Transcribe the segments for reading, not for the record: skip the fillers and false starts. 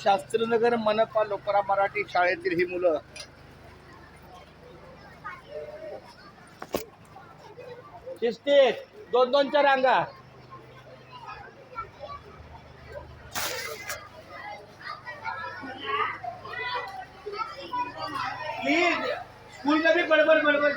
शास्त्रीनगर मनपा लोकरा मराठी शाळेतील ही मुलं शिस्तीत दोन दोनच्या रांगा. प्लीज स्कूल में भी बड़बड़ बड़बड़.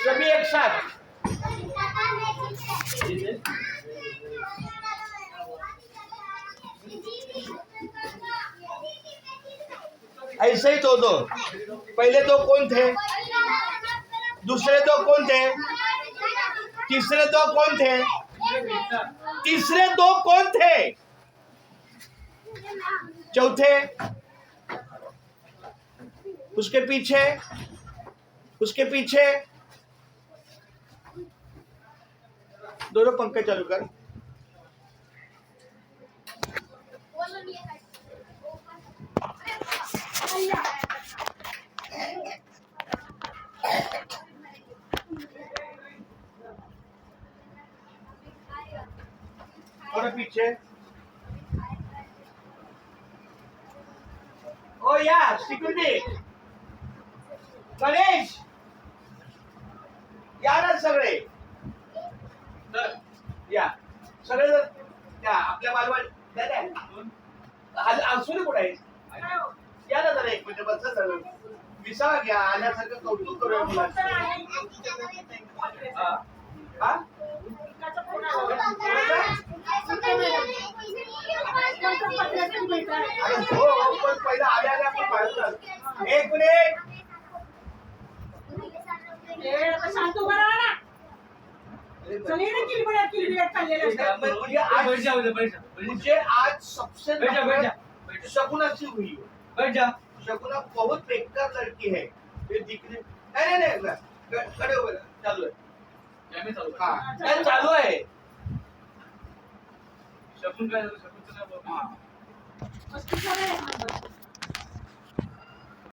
सभी एक साथ. ऐसे ही दो पहले दो कौन थे, दूसरे दो कौन थे, तीसरे दो कौन थे, तीसरे दो कौन थे, चौथे उसके पीछे, उसके पीछे. दोनों पंखे चालू कर. थोड़ा पीछे. ओ या सिक्युरिटी गणेश या ना सगळे या सगळे या आपल्या बालवाडी आसुरी कुठे आहे. या ना जरा एक मिनिट बस सगळं विसावा घ्या आल्यासारखं कौतुक करूया मुलांचं. हा पहिला आल्या आल्या आपण पाहिलं. एक मिनिट मुझे आज सबसे शकुना से हुई. शकुना बहुत बेकार लड़की है. ये दिखने नहीं खड़े हो गए. चालू है. चालू है. शकून काय शकून